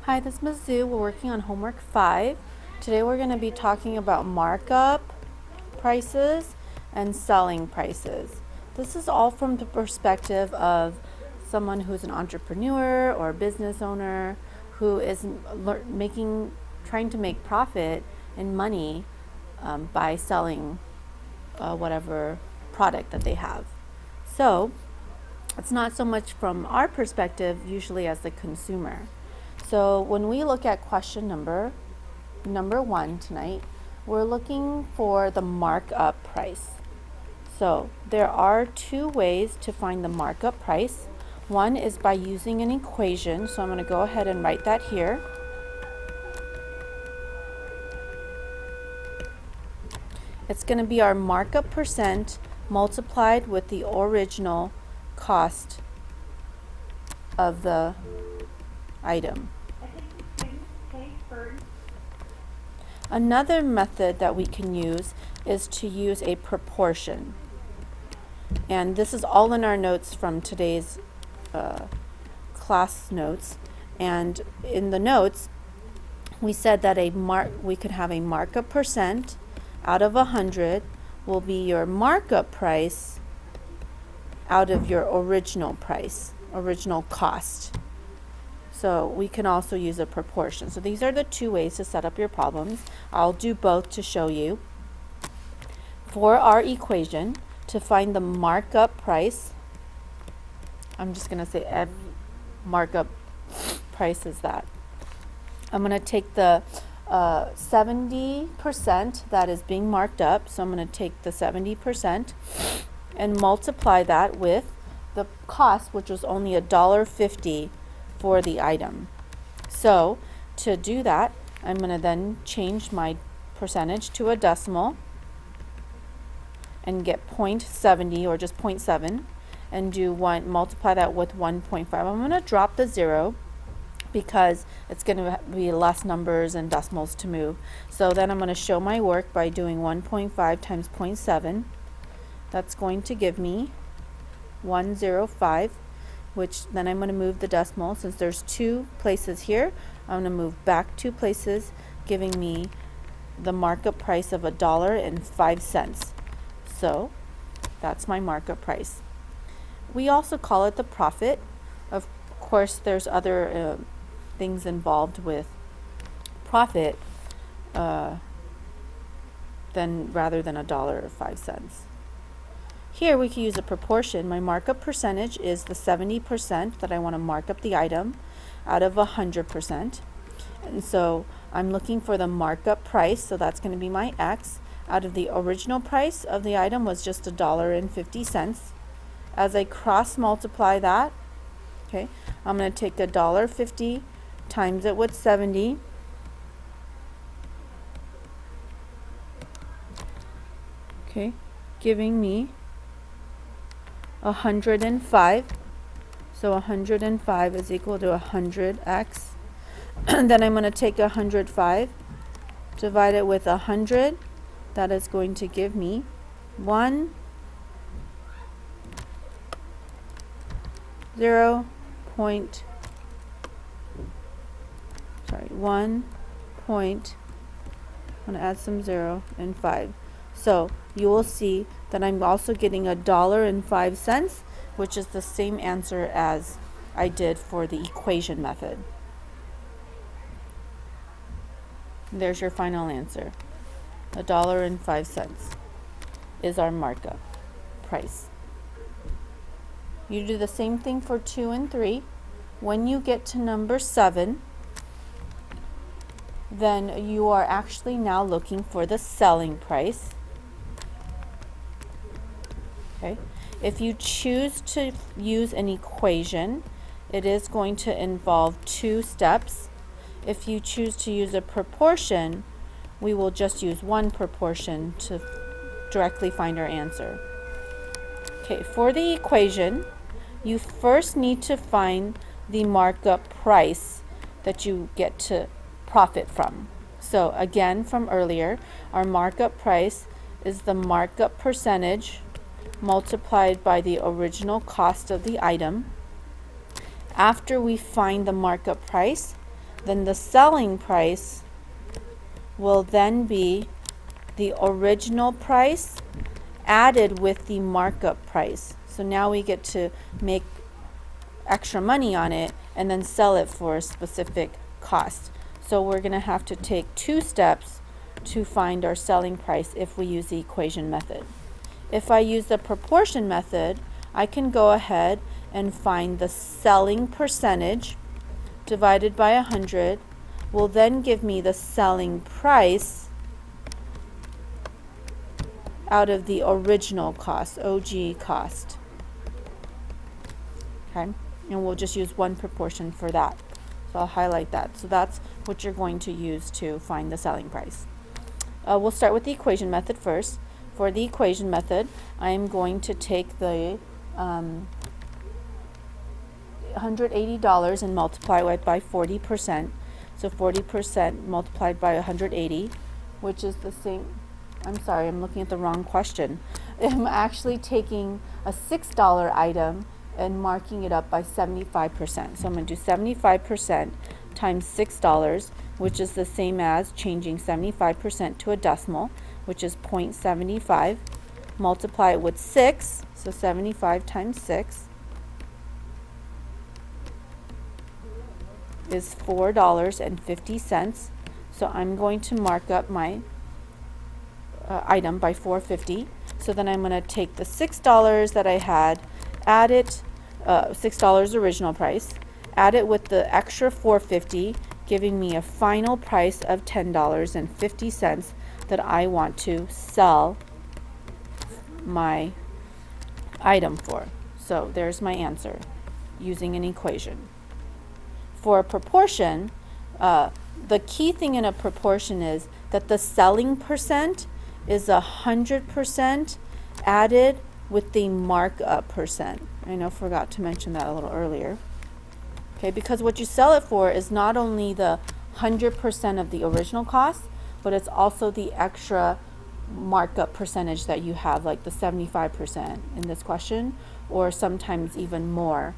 Hi, this is Mizzou. We're working on homework 5. Today we're going to be talking about markup prices and selling prices. This is all from the perspective of someone who's an entrepreneur or a business owner who is trying to make profit and money by selling whatever product that they have. So it's not so much from our perspective usually as the consumer. So when we look at question number 1 tonight, we're looking for the markup price. So there are two ways to find the markup price. One is by using an equation. So I'm going to go ahead and write that here. It's going to be our markup percent multiplied with the original cost of the item. Another method that we can use is to use a proportion. And this is all in our notes from today's class notes. And in the notes, we said that we could have a markup percent out of 100 will be your markup price out of your original price, original cost. So we can also use a proportion. So these are the two ways to set up your problems. I'll do both to show you. For our equation, to find the markup price, I'm just going to say markup price is that. I'm going to take the 70% that is being marked up. So I'm going to take the 70% and multiply that with the cost, which was only $1.50 for the item. So to do that, I'm going to then change my percentage to a decimal and get 0.70 or just 0.7 and multiply that with 1.5. I'm going to drop the 0 because it's going to be less numbers and decimals to move. So then I'm going to show my work by doing 1.5 times 0.7. That's going to give me 105, which then I'm going to move the decimal. Since there's 2 places here, I'm going to move back 2 places, giving me the markup price of $1.05. So that's my markup price. We also call it the profit. Of course, there's other things involved with profit rather than $1.05. Here we can use a proportion. My markup percentage is the 70% that I want to mark up the item out of 100%. And so I'm looking for the markup price, so that's going to be my X. Out of the original price of the item was just $1.50. As I cross multiply that, okay, I'm going to take $1.50 times it with 70. Okay, giving me 105. So 105 is equal to 100x. Then I'm going to take 105, divide it with 100. That is going to give me 1 point, I'm going to add some 0 and 5. So you will see that I'm also getting $1.05, which is the same answer as I did for the equation method. There's your final answer. $1.05 is our markup price. You do the same thing for 2 and 3. When you get to number 7, then you are actually now looking for the selling price. Okay. If you choose to use an equation, it is going to involve 2 steps. If you choose to use a proportion, we will just use one proportion to directly find our answer. Okay, for the equation, you first need to find the markup price that you get to profit from. So again, from earlier, our markup price is the markup percentage multiplied by the original cost of the item. After we find the markup price, then the selling price will then be the original price added with the markup price. So now we get to make extra money on it and then sell it for a specific cost. So we're going to have to take 2 steps to find our selling price if we use the equation method. If I use the proportion method, I can go ahead and find the selling percentage divided by 100 will then give me the selling price out of the original cost, OG cost. Okay, and we'll just use one proportion for that. So I'll highlight that. So that's what you're going to use to find the selling price. We'll start with the equation method first. For the equation method, I am going to take the $180 and multiply it by 40%. So 40% multiplied by 180, which is the same. I'm sorry, I'm looking at the wrong question. I'm actually taking a $6 item and marking it up by 75%. So I'm going to do 75% times $6, which is the same as changing 75% to a decimal, which is 0.75. Multiply it with 6, so 75 times 6 is $4.50. So I'm going to mark up my item by $4.50. So then I'm going to take the $6 that I had, add it, $6 original price, add it with the extra $4.50, giving me a final price of $10.50 that I want to sell my item for. So there's my answer using an equation. For a proportion, the key thing in a proportion is that the selling percent is 100% added with the markup percent. I know, forgot to mention that a little earlier. Okay, because what you sell it for is not only the 100% of the original cost, but it's also the extra markup percentage that you have, like the 75% in this question, or sometimes even more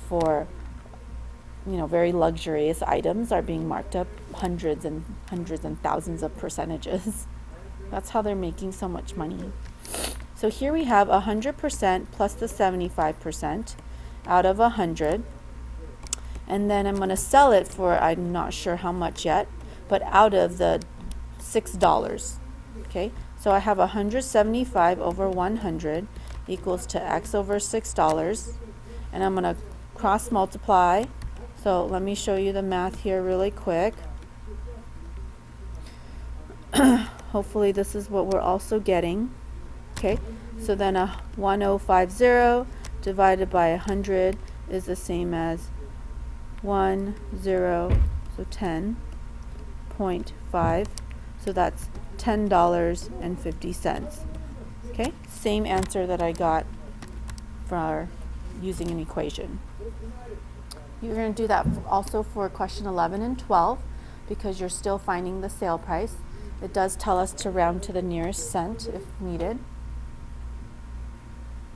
for, you know, very luxurious items are being marked up hundreds and thousands of percentages. That's how they're making so much money. So here we have 100% plus the 75% out of 100. And then I'm going to sell it for, I'm not sure how much yet, but out of the $6. Okay, so I have 175 over 100 equals to x over $6. And I'm going to cross multiply. So let me show you the math here really quick. Hopefully this is what we're also getting. Okay, so then a 1050 divided by 100 is the same as 10, so 10.5. So that's $10.50. Okay, same answer that I got for using an equation. You're going to do that also for question 11 and 12 because you're still finding the sale price. It does tell us to round to the nearest cent if needed.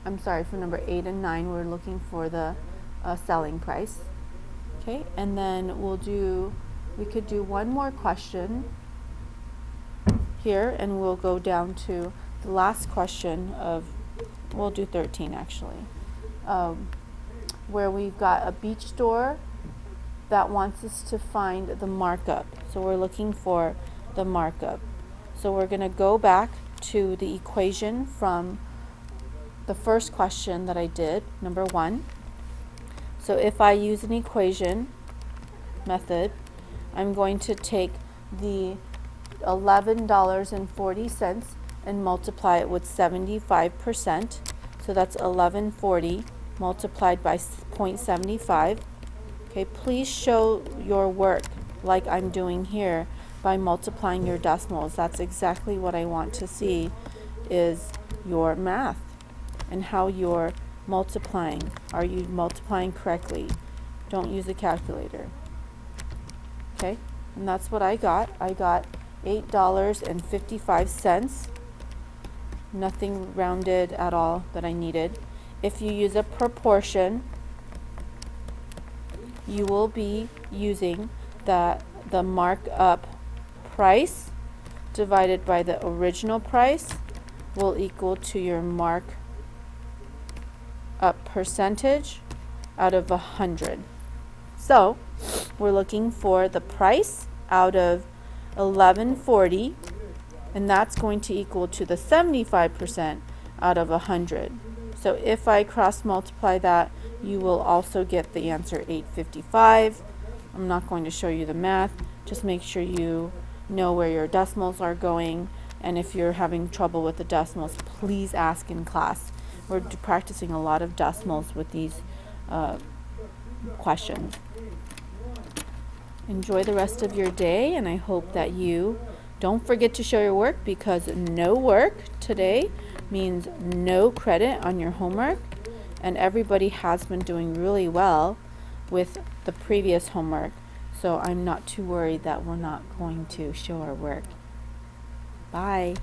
I'm sorry, for number 8 and 9, we're looking for the selling price. Okay, and then we could do one more question here, and we'll go down to the last question of, we'll do 13 actually, where we've got a beach store that wants us to find the markup. So we're looking for the markup. So we're going to go back to the equation from the first question that I did, number 1. So if I use an equation method, I'm going to take the $11.40 and multiply it with 75%. So that's $11.40 multiplied by 0.75. Okay, please show your work like I'm doing here by multiplying your decimals. That's exactly what I want to see, is your math and how you're multiplying. Are you multiplying correctly? Don't use a calculator. Okay, and that's what I got. I got $8.55. Nothing rounded at all that I needed. If you use a proportion, you will be using that the markup price divided by the original price will equal to your markup percentage out of 100. So we're looking for the price out of 1140, and that's going to equal to the 75% out of 100. So if I cross multiply that, you will also get the answer 855. I'm not going to show you the math. Just make sure you know where your decimals are going, and if you're having trouble with the decimals, please ask in class. We're practicing a lot of decimals with these questions. Enjoy the rest of your day, and I hope that you don't forget to show your work, because no work today means no credit on your homework, and everybody has been doing really well with the previous homework, so I'm not too worried that we're not going to show our work. Bye.